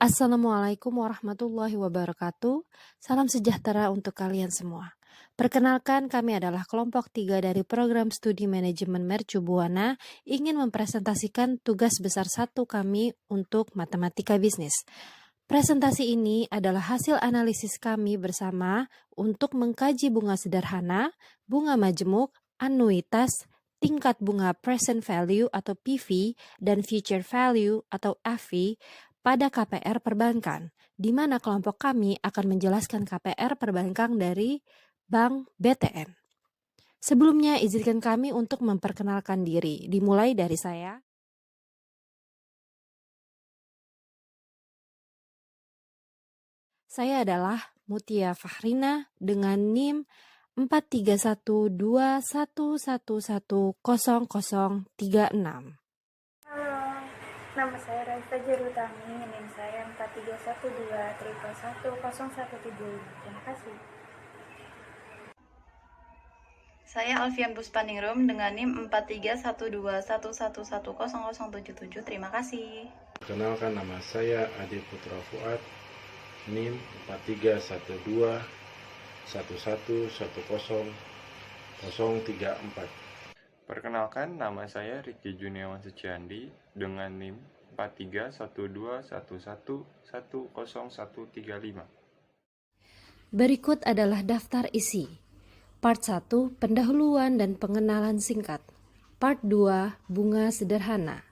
Assalamualaikum warahmatullahi wabarakatuh. Salam sejahtera untuk kalian semua. Perkenalkan, kami adalah kelompok 3 dari program studi manajemen Mercu Buana ingin mempresentasikan tugas besar 1 kami untuk matematika bisnis. Presentasi ini adalah hasil analisis kami bersama untuk mengkaji bunga sederhana, bunga majemuk, anuitas, tingkat bunga present value atau PV, dan future value atau FV pada KPR perbankan, di mana kelompok kami akan menjelaskan KPR perbankan dari Bank BTN. Sebelumnya, izinkan kami untuk memperkenalkan diri, dimulai dari saya. Saya adalah Mutia Fahrina dengan NIM 43121110036. Nama saya Raisa Jarutami, NIM saya 43121110175. Terima kasih. Saya Alfian Puspaningrum dengan NIM 43121111077. Terima kasih. Perkenalkan, nama saya Adi Putra Fuad, NIM 43111101034. Perkenalkan, nama saya Riki Juniawan Suciandi dengan NIM 43121111035. Berikut adalah daftar isi. Part 1, pendahuluan dan pengenalan singkat. Part 2, bunga sederhana.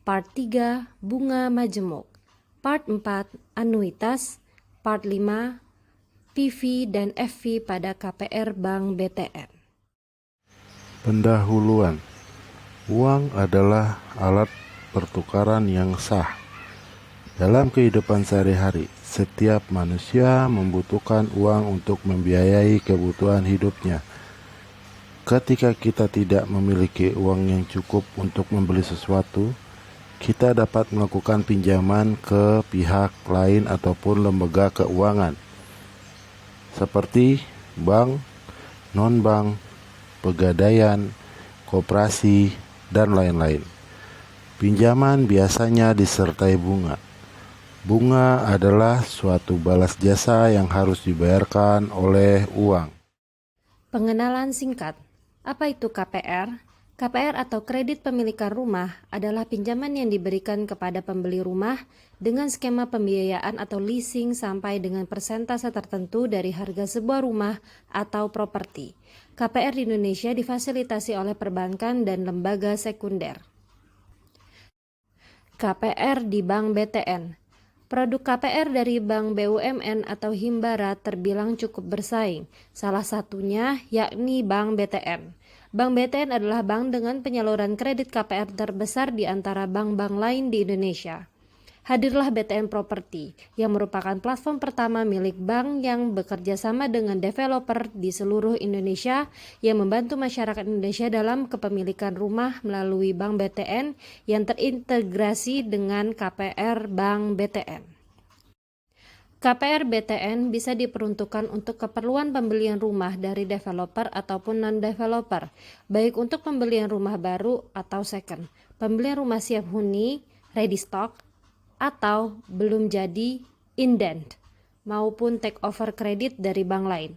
Part 3, bunga majemuk. Part 4, anuitas. Part 5, PV dan FV pada KPR Bank BTN. Pendahuluan. Uang adalah alat pertukaran yang sah. Dalam kehidupan sehari-hari, setiap manusia membutuhkan uang untuk membiayai kebutuhan hidupnya. Ketika kita tidak memiliki uang yang cukup untuk membeli sesuatu, kita dapat melakukan pinjaman ke pihak lain ataupun lembaga keuangan, seperti bank, non-bank, pegadaian, koperasi, dan lain-lain. Pinjaman biasanya disertai bunga. Bunga adalah suatu balas jasa yang harus dibayarkan oleh uang. Pengenalan singkat. Apa itu KPR? KPR atau kredit pemilikan rumah adalah pinjaman yang diberikan kepada pembeli rumah dengan skema pembiayaan atau leasing sampai dengan persentase tertentu dari harga sebuah rumah atau properti. KPR di Indonesia difasilitasi oleh perbankan dan lembaga sekunder. KPR di Bank BTN. Produk KPR dari Bank BUMN atau Himbara terbilang cukup bersaing, salah satunya yakni Bank BTN. Bank BTN adalah bank dengan penyaluran kredit KPR terbesar di antara bank-bank lain di Indonesia. Hadirlah BTN Property, yang merupakan platform pertama milik bank yang bekerja sama dengan developer di seluruh Indonesia yang membantu masyarakat Indonesia dalam kepemilikan rumah melalui Bank BTN yang terintegrasi dengan KPR Bank BTN. KPR BTN bisa diperuntukkan untuk keperluan pembelian rumah dari developer ataupun non-developer, baik untuk pembelian rumah baru atau second, pembelian rumah siap huni, ready stock, atau belum jadi, indent, maupun take over kredit dari bank lain.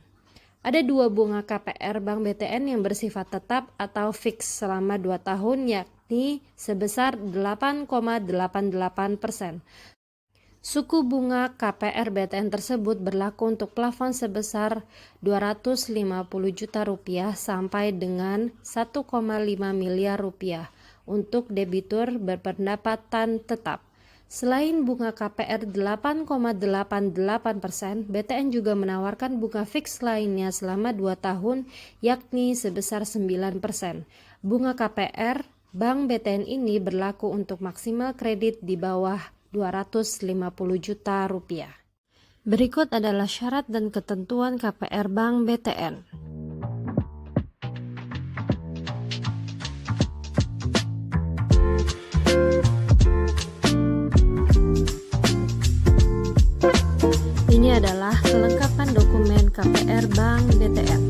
Ada 2 bunga KPR Bank BTN yang bersifat tetap atau fix selama 2 tahun, yakni sebesar 8,88%. Suku bunga KPR BTN tersebut berlaku untuk plafon sebesar Rp250 juta sampai dengan Rp1,5 miliar untuk debitur berpendapatan tetap. Selain bunga KPR 8,88%, BTN juga menawarkan bunga fix lainnya selama 2 tahun, yakni sebesar 9%. Bunga KPR Bank BTN ini berlaku untuk maksimal kredit di bawah Rp250 juta. Berikut adalah syarat dan ketentuan KPR Bank BTN. Ini adalah kelengkapan dokumen KPR Bank BTN.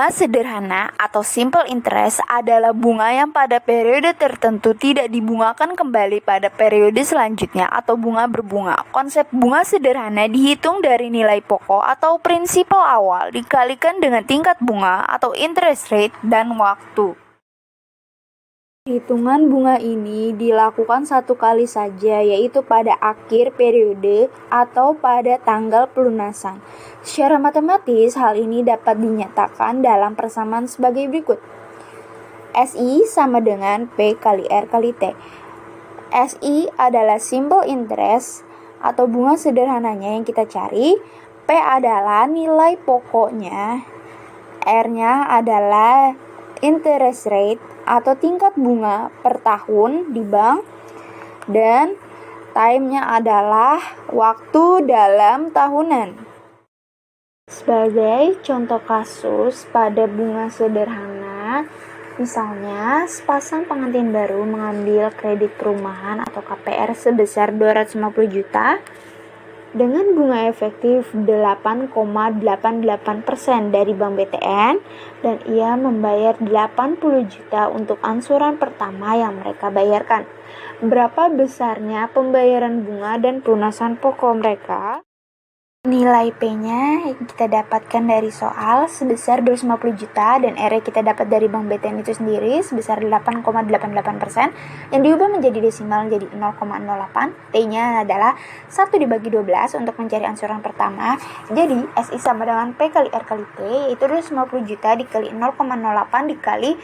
Bunga sederhana atau simple interest adalah bunga yang pada periode tertentu tidak dibungakan kembali pada periode selanjutnya atau bunga berbunga. Konsep bunga sederhana dihitung dari nilai pokok atau prinsipal awal dikalikan dengan tingkat bunga atau interest rate dan waktu. Hitungan bunga ini dilakukan satu kali saja, yaitu pada akhir periode atau pada tanggal pelunasan. Secara matematis, hal ini dapat dinyatakan dalam persamaan sebagai berikut. SI sama dengan P kali R kali T. SI adalah simple interest atau bunga sederhananya yang kita cari. P adalah nilai pokoknya. R-nya adalah interest rate atau tingkat bunga per tahun di bank, dan time-nya adalah waktu dalam tahunan. Sebagai contoh kasus pada bunga sederhana, misalnya sepasang pengantin baru mengambil kredit perumahan atau KPR sebesar 250 juta dengan bunga efektif 8,88% dari Bank BTN, dan ia membayar 80 juta untuk angsuran pertama yang mereka bayarkan. Berapa besarnya pembayaran bunga dan pelunasan pokok mereka? Nilai P-nya kita dapatkan dari soal sebesar 250 juta dan R kita dapat dari Bank BTN itu sendiri sebesar 8,88% yang diubah menjadi desimal jadi 0,08. T-nya adalah 1 dibagi 12 untuk mencari angsuran pertama. Jadi SI sama dengan P kali R kali T, yaitu 250 juta dikali 0,08 dikali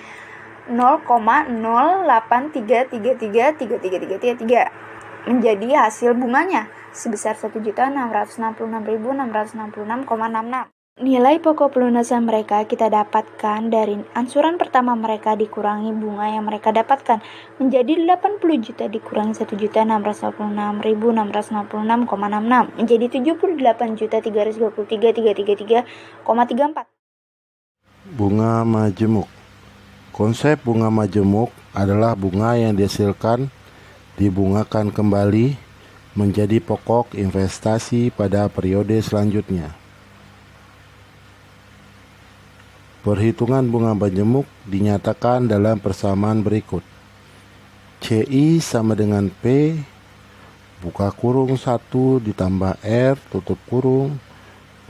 0,0833333333 menjadi hasil bunganya sebesar 1.666.666,66. Nilai pokok pelunasan mereka kita dapatkan dari angsuran pertama mereka dikurangi bunga yang mereka dapatkan menjadi 80 juta dikurangi 1.666.666,66 menjadi 78.323.334. Bunga majemuk. Konsep bunga majemuk adalah bunga yang dihasilkan dibungakan kembali menjadi pokok investasi pada periode selanjutnya. Perhitungan bunga majemuk dinyatakan dalam persamaan berikut. CI sama dengan P buka kurung 1 ditambah R tutup kurung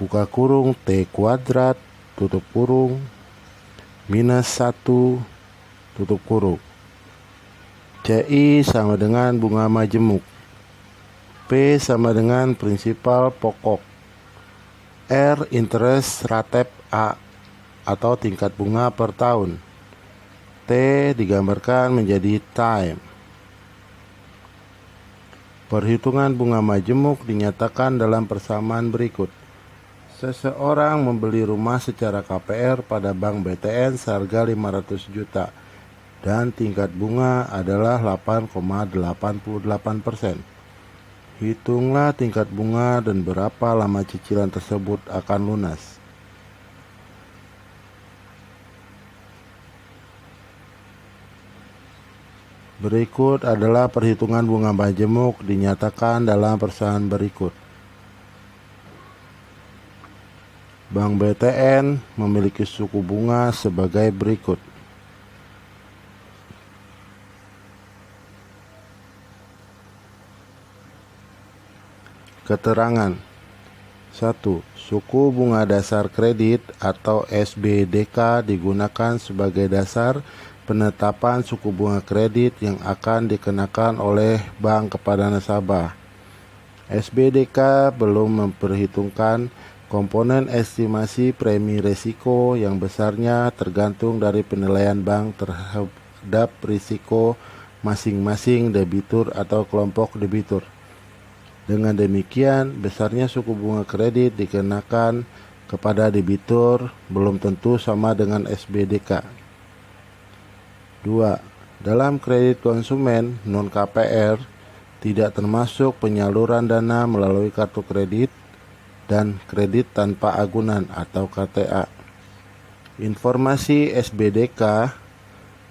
buka kurung T kuadrat tutup kurung minus 1 tutup kurung. CI sama dengan bunga majemuk. P sama dengan prinsipal pokok. R interest rate A atau tingkat bunga per tahun. T digambarkan menjadi time. Perhitungan bunga majemuk dinyatakan dalam persamaan berikut. Seseorang membeli rumah secara KPR pada Bank BTN seharga 500 juta dan tingkat bunga adalah 8,88%. Hitunglah tingkat bunga dan berapa lama cicilan tersebut akan lunas. Berikut adalah perhitungan bunga majemuk dinyatakan dalam persamaan berikut. Bank BTN memiliki suku bunga sebagai berikut. Keterangan 1. Suku bunga dasar kredit atau SBDK digunakan sebagai dasar penetapan suku bunga kredit yang akan dikenakan oleh bank kepada nasabah. SBDK belum memperhitungkan komponen estimasi premi risiko yang besarnya tergantung dari penilaian bank terhadap risiko masing-masing debitur atau kelompok debitur. Dengan demikian, besarnya suku bunga kredit dikenakan kepada debitur belum tentu sama dengan SBDK. 2. Dalam kredit konsumen non-KPR tidak termasuk penyaluran dana melalui kartu kredit dan kredit tanpa agunan atau KTA. Informasi SBDK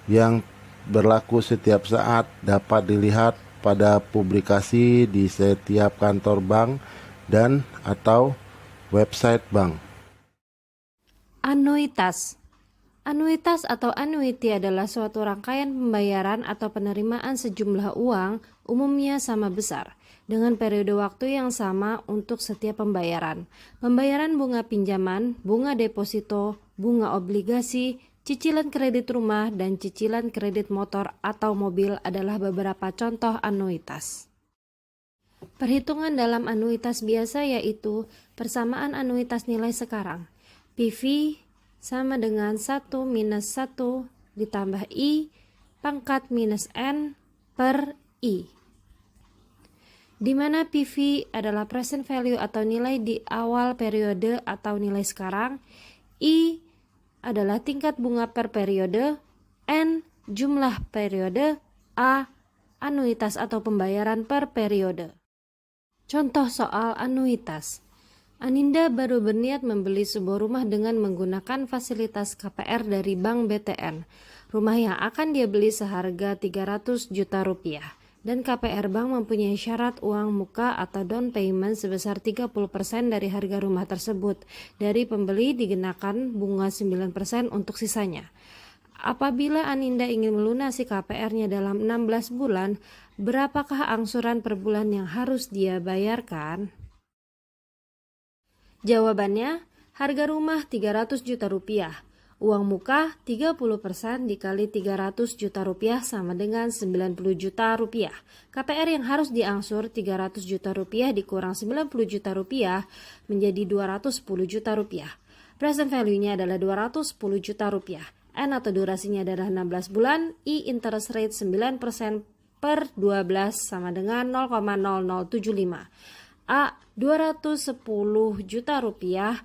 yang berlaku setiap saat dapat dilihat pada publikasi di setiap kantor bank dan atau website bank. Anuitas. Anuitas atau annuity adalah suatu rangkaian pembayaran atau penerimaan sejumlah uang, umumnya sama besar, dengan periode waktu yang sama untuk setiap pembayaran. Pembayaran bunga pinjaman, bunga deposito, bunga obligasi, cicilan kredit rumah, dan cicilan kredit motor atau mobil adalah beberapa contoh anuitas. Perhitungan dalam anuitas biasa yaitu persamaan anuitas nilai sekarang. PV sama dengan 1 minus 1 ditambah I pangkat minus N per I. Di mana PV adalah present value atau nilai di awal periode atau nilai sekarang, I adalah tingkat bunga per periode, N jumlah periode, A anuitas atau pembayaran per periode. Contoh soal anuitas. Aninda baru berniat membeli sebuah rumah dengan menggunakan fasilitas KPR dari Bank BTN. Rumah yang akan dia beli seharga 300 juta rupiah. Dan KPR Bank mempunyai syarat uang muka atau down payment sebesar 30% dari harga rumah tersebut. Dari pembeli dikenakan bunga 9% untuk sisanya. Apabila Aninda ingin melunasi KPR-nya dalam 16 bulan, berapakah angsuran per bulan yang harus dia bayarkan? Jawabannya, harga rumah 300 juta rupiah. Uang muka 30% dikali 300 juta rupiah sama dengan 90 juta rupiah. KPR yang harus diangsur 300 juta rupiah dikurang 90 juta rupiah menjadi 210 juta rupiah. Present value-nya adalah 210 juta rupiah. N atau durasinya adalah 16 bulan. I interest rate 9% per 12 sama dengan 0,0075. A 210 juta rupiah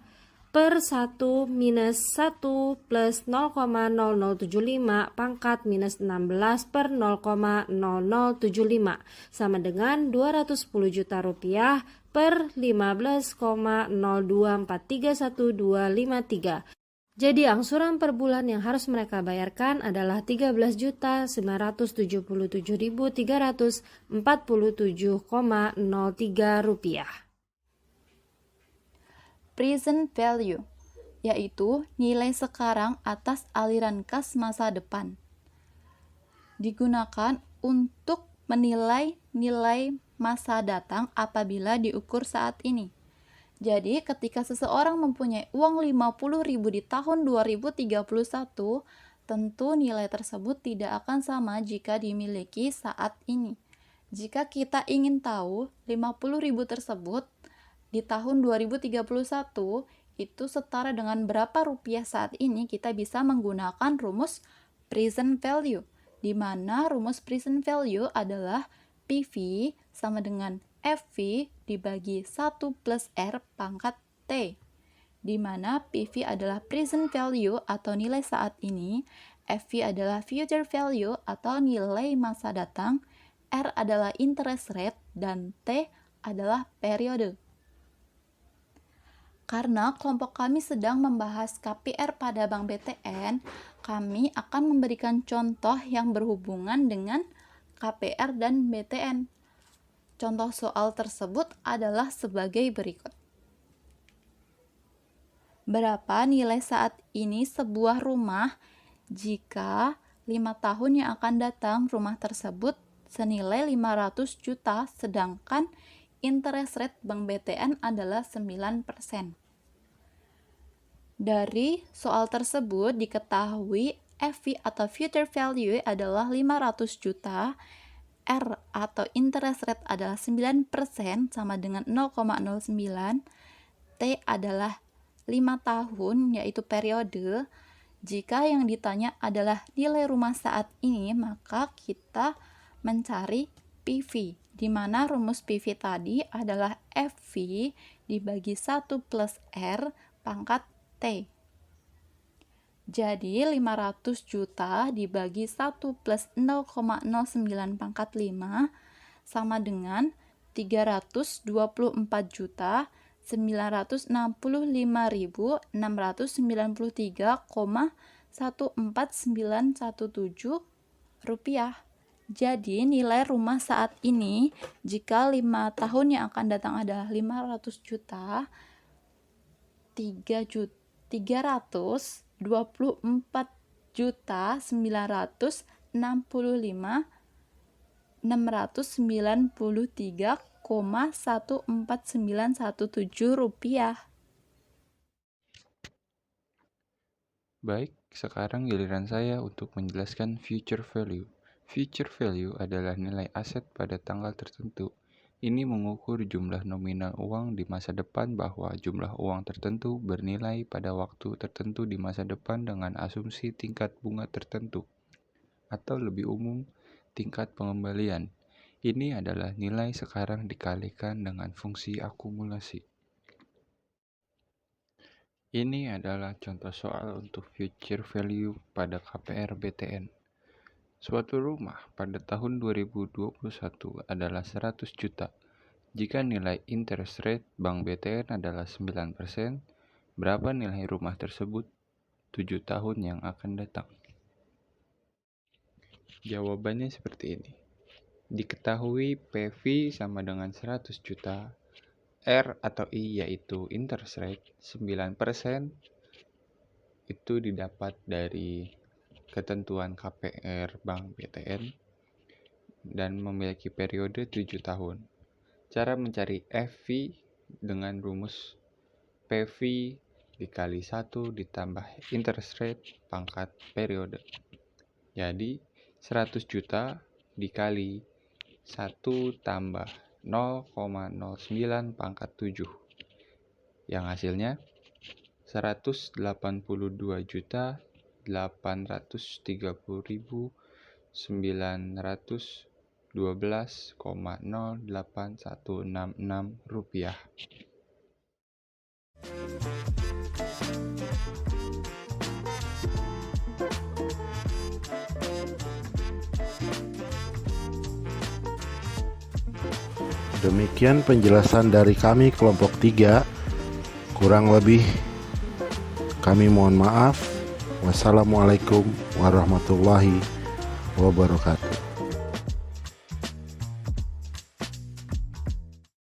per 1 minus 1 plus 0,0075 pangkat minus 16 per 0,0075 sama dengan 210 juta rupiah per 15,02431253. Jadi angsuran per bulan yang harus mereka bayarkan adalah 13.977.347,03 rupiah. Present value, yaitu nilai sekarang atas aliran kas masa depan. Digunakan untuk menilai nilai masa datang apabila diukur saat ini. Jadi, ketika seseorang mempunyai uang 50.000 di tahun 2031, tentu nilai tersebut tidak akan sama jika dimiliki saat ini. Jika kita ingin tahu 50.000 tersebut di tahun 2031 itu setara dengan berapa rupiah saat ini, kita bisa menggunakan rumus present value, di mana rumus present value adalah PV sama dengan FV dibagi 1 plus R pangkat T, di mana PV adalah present value atau nilai saat ini, FV adalah future value atau nilai masa datang, R adalah interest rate, dan T adalah periode. Karena kelompok kami sedang membahas KPR pada Bank BTN, kami akan memberikan contoh yang berhubungan dengan KPR dan BTN. Contoh soal tersebut adalah sebagai berikut. Berapa nilai saat ini sebuah rumah jika 5 tahun yang akan datang rumah tersebut senilai 500 juta sedangkan interest rate Bank BTN adalah 9%. Dari soal tersebut diketahui FV atau future value adalah 500 juta, R atau interest rate adalah 9% sama dengan 0,09, T adalah 5 tahun yaitu periode. Jika yang ditanya adalah nilai rumah saat ini, maka kita mencari PV, di mana rumus PV tadi adalah FV dibagi 1 plus R pangkat T. Jadi 500 juta dibagi 1 plus 0,09 pangkat 5 sama dengan 325.693,14917 rupiah. Jadi nilai rumah saat ini jika 5 tahun yang akan datang adalah 500 juta, 300 Rp24.995.693,14917 Baik, sekarang giliran saya untuk menjelaskan future value. Future value adalah nilai aset pada tanggal tertentu. Ini mengukur jumlah nominal uang di masa depan bahwa jumlah uang tertentu bernilai pada waktu tertentu di masa depan dengan asumsi tingkat bunga tertentu, atau lebih umum, tingkat pengembalian. Ini adalah nilai sekarang dikalikan dengan fungsi akumulasi. Ini adalah contoh soal untuk future value pada KPR BTN. Suatu rumah pada tahun 2021 adalah 100 juta. Jika nilai interest rate Bank BTN adalah 9%, berapa nilai rumah tersebut 7 tahun yang akan datang? Jawabannya seperti ini. Diketahui PV sama dengan 100 juta, R atau I yaitu interest rate 9% itu didapat dari ketentuan KPR Bank BTN dan memiliki periode 7 tahun. Cara mencari FV dengan rumus PV dikali 1 ditambah interest rate pangkat periode. Jadi 100 juta dikali 1 tambah 0,09 pangkat 7. Yang hasilnya 182.912,08166 rupiah. Demikian penjelasan dari kami kelompok 3. Kurang lebih kami mohon maaf. Wassalamualaikum warahmatullahi wabarakatuh.